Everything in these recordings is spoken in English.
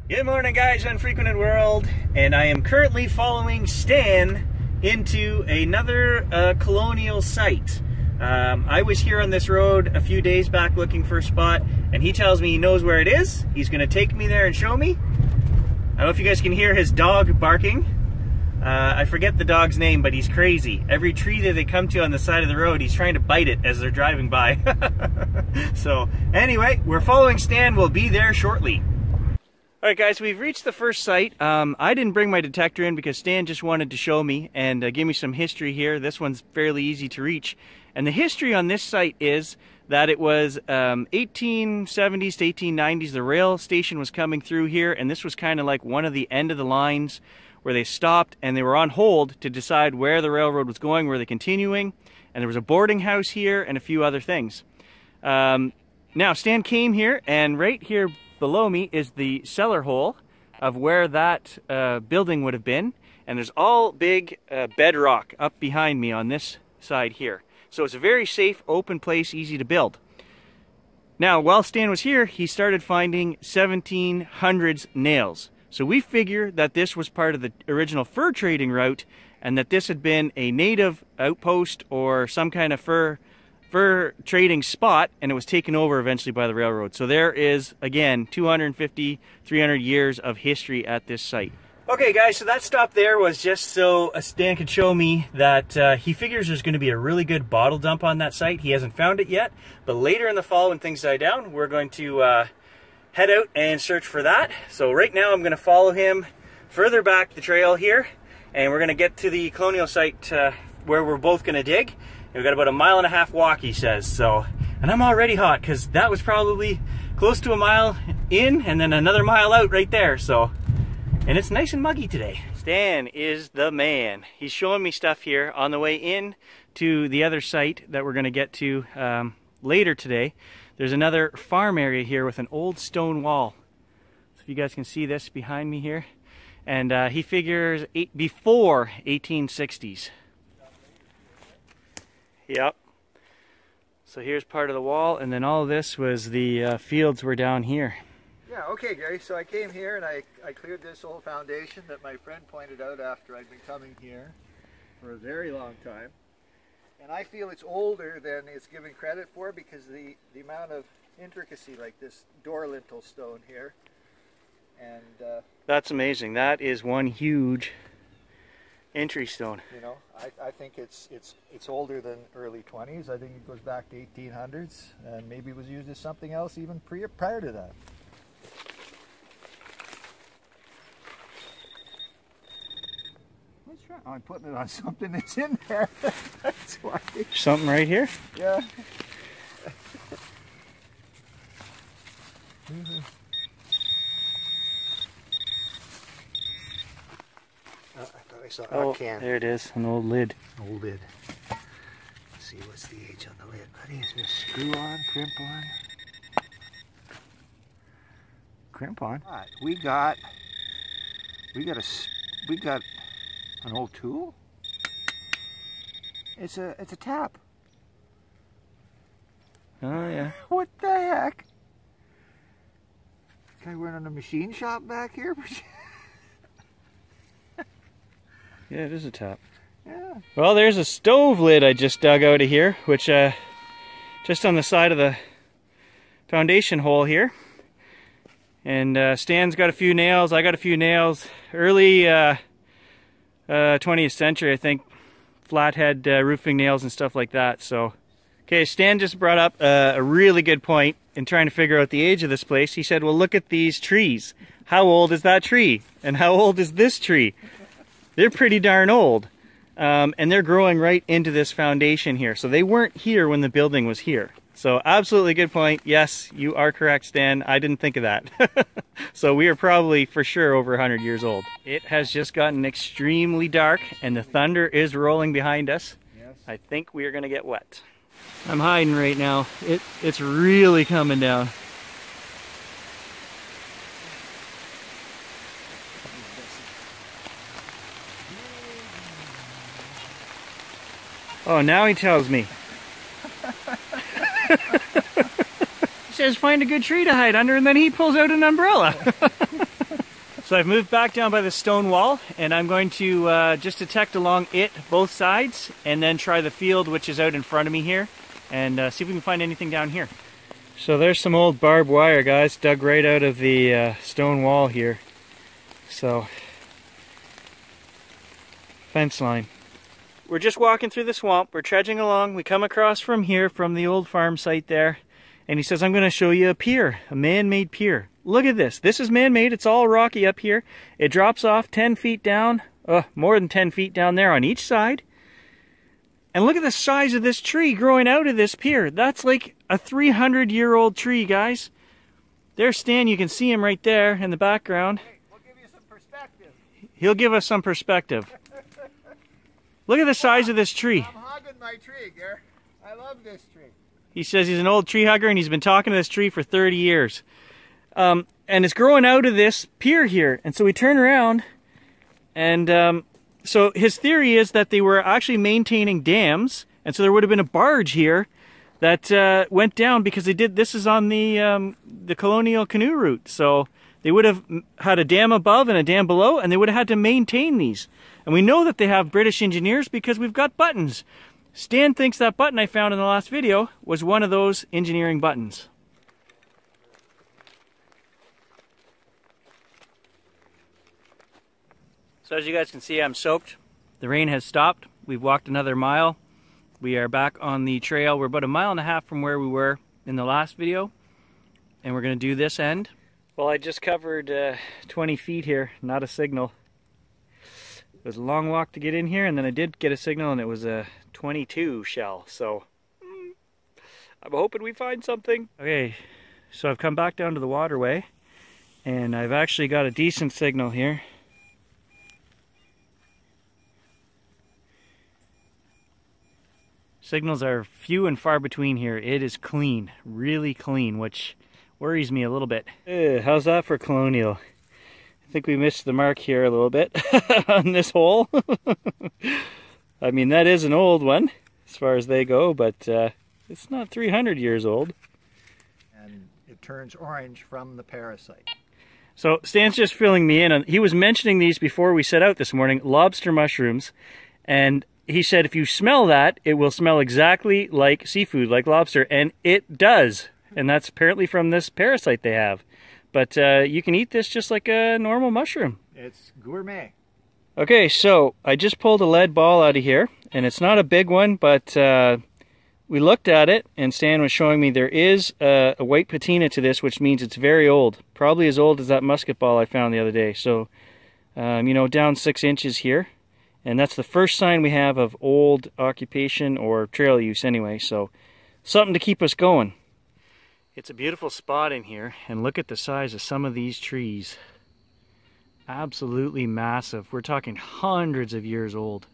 Good morning, guys, Unfrequented World, and I am currently following Stan into another Colonial site. I was here on this road a few days back looking for a spot, and he tells me he knows where it is. He's going to take me there and show me. I don't know if you guys can hear his dog barking. I forget the dog's name, but he's crazy. Every tree that they come to on the side of the road, he's trying to bite it as they're driving by. So anyway, we're following Stan. We'll be there shortly. Alright guys, we've reached the first site. I didn't bring my detector in because Stan just wanted to show me and give me some history here. This one's fairly easy to reach. And the history on this site is that it was 1870s to 1890s. The rail station was coming through here, and this was kind of like one of the end of the lines where they stopped and they were on hold to decide where the railroad was going, were they continuing. And there was a boarding house here and a few other things. Now Stan came here, and right here below me is the cellar hole of where that building would have been, and there's all big bedrock up behind me on this side here. So it's a very safe, open place, easy to build. Now, while Stan was here, he started finding 1700s nails. So we figure that this was part of the original fur trading route, and that this had been a native outpost or some kind of fur trading spot, and it was taken over eventually by the railroad. So there is, again, 250, 300 years of history at this site. Okay guys, so that stop there was just so Stan could show me that he figures there's going to be a really good bottle dump on that site. He hasn't found it yet, but later in the fall when things die down, we're going to head out and search for that. So right now I'm going to follow him further back the trail here, and we're going to get to the Colonial site where we're both going to dig. We've got about a 1.5 mile walk, he says. So, and I'm already hot because that was probably close to a mile in and then another mile out right there. So, and it's nice and muggy today. Stan is the man. He's showing me stuff here on the way in to the other site that we're going to get to later today. There's another farm area here with an old stone wall. So if you guys can see this behind me here. And he figures before 1860s. Yep. So here's part of the wall, and then all of this was the fields were down here. Yeah, okay Gary, so I came here and I cleared this old foundation that my friend pointed out after I'd been coming here for a very long time. And I feel it's older than it's given credit for because the amount of intricacy, like this door lintel stone here. And that's amazing. That is one huge entry stone. You know, I think it's older than early 20s. I think it goes back to 1800s, and maybe it was used as something else even prior to that. What's wrong? I'm putting it on something that's in there. That's why. Something right here? Yeah. I saw a can. There it is, an old lid. Old lid. Let's see, what's the age on the lid, buddy? Is it a screw on, crimp on? Crimp on. Right. We got an old tool. It's a tap. Oh yeah. What the heck? Guy running a machine shop back here? Yeah, it is a tap. Yeah. Well, there's a stove lid I just dug out of here, which just on the side of the foundation hole here. And Stan's got a few nails, I got a few nails. Early 20th century, I think, flathead roofing nails and stuff like that. So, okay, Stan just brought up a really good point in trying to figure out the age of this place. He said, well, look at these trees. How old is that tree? And how old is this tree? They're pretty darn old, and they're growing right into this foundation here. So they weren't here when the building was here. So absolutely good point. Yes, you are correct, Stan. I didn't think of that. So we are probably for sure over 100 years old. It has just gotten extremely dark, and the thunder is rolling behind us. Yes. I think we are going to get wet. I'm hiding right now. It's really coming down. Oh, now he tells me. He says find a good tree to hide under, and then he pulls out an umbrella. So I've moved back down by the stone wall, and I'm going to just detect along it both sides, and then try the field which is out in front of me here, and see if we can find anything down here. So there's some old barbed wire, guys, dug right out of the stone wall here. So, fence line. We're just walking through the swamp, we're trudging along, we come across from here, from the old farm site there, and he says, I'm going to show you a pier, a man-made pier. Look at this. This is man-made. It's all rocky up here. It drops off 10 feet down, more than 10 feet down there on each side. And look at the size of this tree growing out of this pier. That's like a 300-year-old tree, guys. There's Stan. You can see him right there in the background. Hey, we'll give you some perspective. He'll give us some perspective. Look at the size of this tree. I'm hogging my tree, Gare. I love this tree. He says he's an old tree hugger, and he's been talking to this tree for 30 years. And it's growing out of this pier here. And so we turn around, and so his theory is that they were actually maintaining dams, and so there would have been a barge here that went down because they did. This is on the Colonial canoe route, so they would have had a dam above and a dam below, and they would have had to maintain these. And we know that they have British engineers because we've got buttons. Stan thinks that button I found in the last video was one of those engineering buttons. So as you guys can see, I'm soaked. The rain has stopped. We've walked another mile. We are back on the trail. We're about a mile and a half from where we were in the last video. And we're going to do this end. Well, I just covered 20 feet here, not a signal. It was a long walk to get in here, and then I did get a signal, and it was a 22 shell. So I'm hoping we find something. Okay, so I've come back down to the waterway, and I've actually got a decent signal here. Signals are few and far between here. It is clean, really clean, which worries me a little bit. How's that for Colonial? I think we missed the mark here a little bit on this hole. I mean, that is an old one as far as they go, but it's not 300 years old. And it turns orange from the parasite. So Stan's just filling me in. And he was mentioning these before we set out this morning, lobster mushrooms, and he said if you smell that, it will smell exactly like seafood, like lobster, and it does. And that's apparently from this parasite they have. But you can eat this just like a normal mushroom. It's gourmet. Okay, so I just pulled a lead ball out of here, and it's not a big one, but we looked at it, and Stan was showing me there is a white patina to this, which means it's very old. Probably as old as that musket ball I found the other day. So, you know, down 6 inches here. And that's the first sign we have of old occupation or trail use anyway, so something to keep us going. It's a beautiful spot in here, and look at the size of some of these trees. Absolutely massive. We're talking hundreds of years old.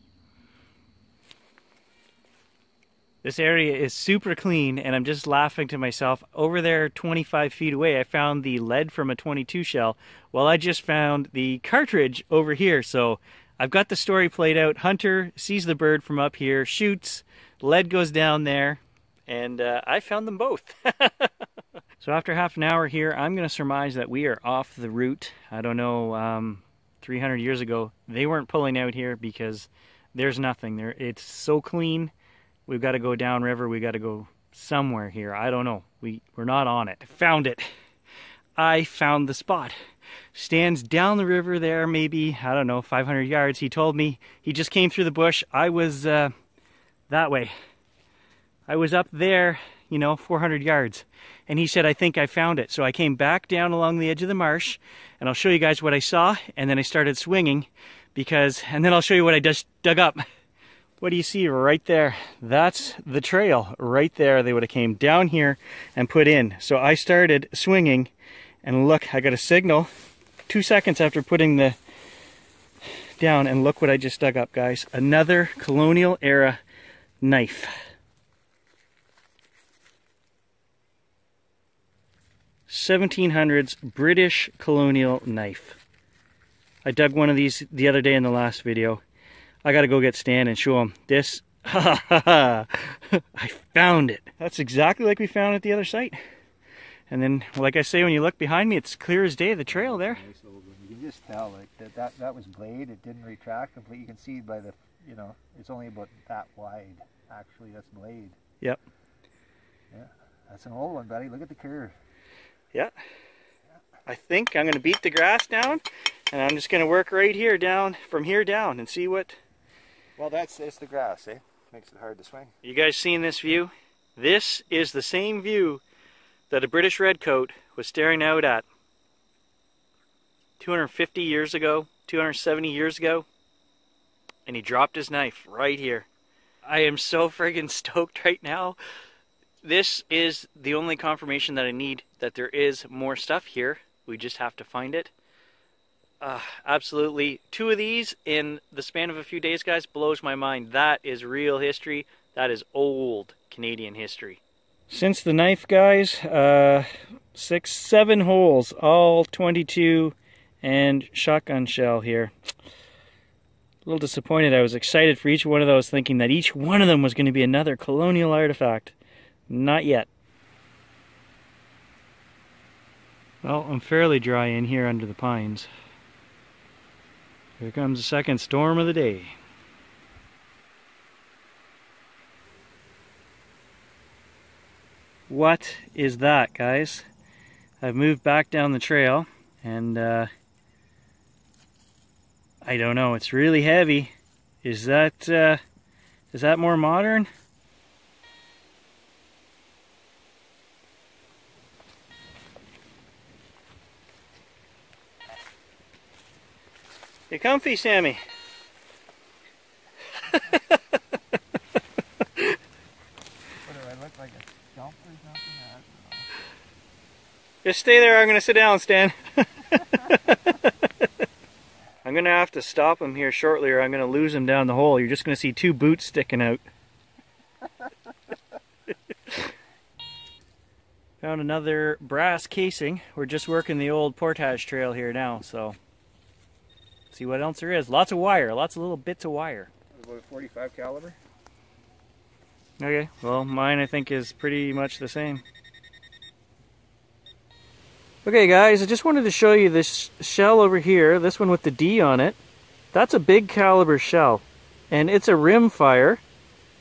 This area is super clean, and I'm just laughing to myself. Over there, 25 feet away, I found the lead from a 22 shell. Well, I just found the cartridge over here, so I've got the story played out. Hunter sees the bird from up here, shoots, lead goes down there, and I found them both. So after half an hour here, I'm going to surmise that we are off the route. I don't know, 300 years ago, they weren't pulling out here because there's nothing there. It's so clean. We've got to go downriver. We've got to go somewhere here. I don't know. We're not on it. I found it. I found the spot. Stands down the river there, maybe, I don't know, 500 yards. He told me he just came through the bush. I was that way. I was up there, you know, 400 yards. And he said, I think I found it. So I came back down along the edge of the marsh, and I'll show you guys what I saw, and then I started swinging, and then I'll show you what I just dug up. What do you see right there? That's the trail right there. They would have came down here and put in. So I started swinging, and look, I got a signal 2 seconds after putting the down, and look what I just dug up, guys. Another Colonial era knife. 1700s British Colonial knife. I dug one of these the other day in the last video. I gotta go get Stan and show him this. I found it. That's exactly like we found at the other site. And then, like I say, when you look behind me, it's clear as day, the trail there. can just tell like that was blade. It didn't retract completely. You can see by the, you know, it's only about that wide. Actually, that's blade. Yep. Yeah, that's an old one, buddy. Look at the curve. Yeah. I think I'm going to beat the grass down, and I'm just going to work right here down, from here down, and see what... Well, it's the grass, eh? Makes it hard to swing. You guys seen this view? This is the same view that a British redcoat was staring out at 250 years ago, 270 years ago, and he dropped his knife right here. I am so friggin' stoked right now. This is the only confirmation that I need that there is more stuff here. We just have to find it. Absolutely. 2 of these in the span of a few days, guys, blows my mind. That is real history. That is old Canadian history. Since the knife, guys, 6, 7 holes, all 22 and shotgun shell here. A little disappointed. I was excited for each one of those, thinking that each one of them was going to be another Colonial artifact. Not yet. Well, I'm fairly dry in here under the pines. Here comes the second storm of the day. What is that, guys? I've moved back down the trail, and I don't know. It's really heavy. Is that more modern? You comfy, Sammy? What do I look like, a stump or something? I don't know. Just stay there. I'm going to sit down, Stan. I'm going to have to stop him here shortly, or I'm going to lose him down the hole. You're just going to see 2 boots sticking out. Found another brass casing. We're just working the old portage trail here now, so see what else there is. Lots of wire, lots of little bits of wire. About a 45 caliber? Okay, well mine I think is pretty much the same. Okay guys, I just wanted to show you this shell over here, this one with the D on it. That's a big caliber shell, and it's a rimfire,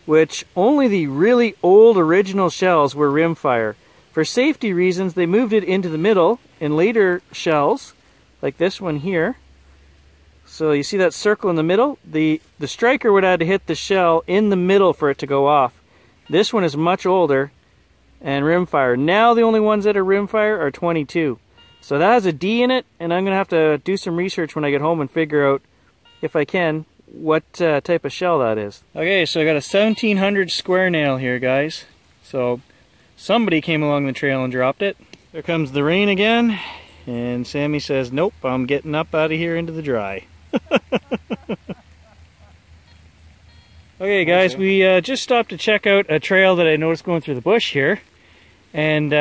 which only the really old original shells were rimfire. For safety reasons, they moved it into the middle in later shells, like this one here. So you see that circle in the middle? The striker would have to hit the shell in the middle for it to go off. This one is much older and rimfire. Now the only ones that are rimfire are 22. So that has a D in it, and I'm going to have to do some research when I get home and figure out, if I can, what type of shell that is. Okay, so I got a 1700 square nail here, guys. So somebody came along the trail and dropped it. There comes the rain again, and Sammy says, nope, I'm getting up out of here into the dry. Okay guys, we just stopped to check out a trail that I noticed going through the bush here, and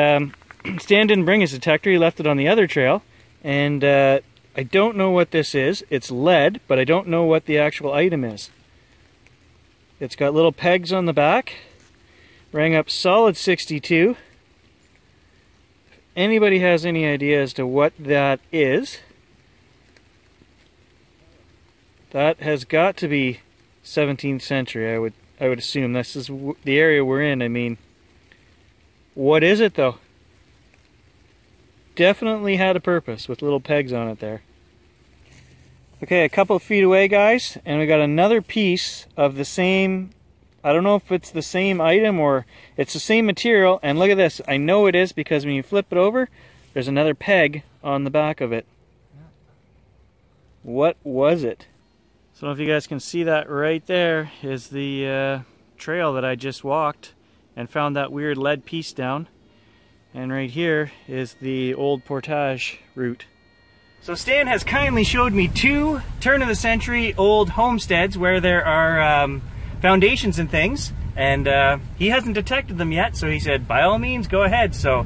Stan didn't bring his detector, he left it on the other trail, and I don't know what this is. It's lead, but I don't know what the actual item is. It's got little pegs on the back, rang up solid 62. If anybody has any idea as to what that is, that has got to be 17th century, I would assume. This is the area we're in. I mean, what is it though? Definitely had a purpose with little pegs on it there. Okay, a couple of feet away, guys, and we got another piece of the same, I don't know if it's the same item or it's the same material, and look at this. I know it is because when you flip it over, there's another peg on the back of it. What was it? So I don't know if you guys can see that right there is the trail that I just walked and found that weird lead piece down. And right here is the old portage route. So Stan has kindly showed me 2 turn-of-the-century old homesteads where there are foundations and things, and he hasn't detected them yet, so he said, by all means, go ahead. So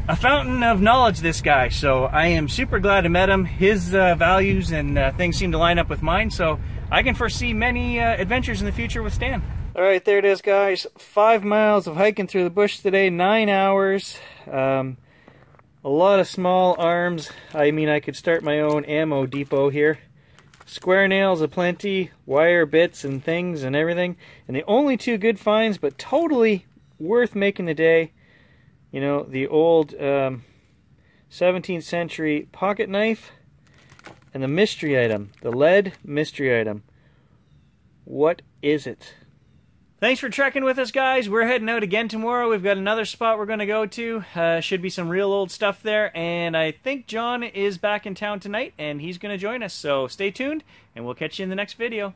a fountain of knowledge, this guy. So I am super glad I met him. His values and things seem to line up with mine, so I can foresee many adventures in the future with Stan. All right, there it is, guys. 5 miles of hiking through the bush today, 9 hours. A lot of small arms. I mean, I could start my own ammo depot here. Square nails aplenty, wire bits and things and everything. And the only two good finds, but totally worth making the day, you know, the old 17th century pocket knife and the mystery item, the lead mystery item. What is it? Thanks for trekking with us, guys. We're heading out again tomorrow. We've got another spot we're going to go to. Should be some real old stuff there. And I think John is back in town tonight, and he's going to join us. So stay tuned, and we'll catch you in the next video.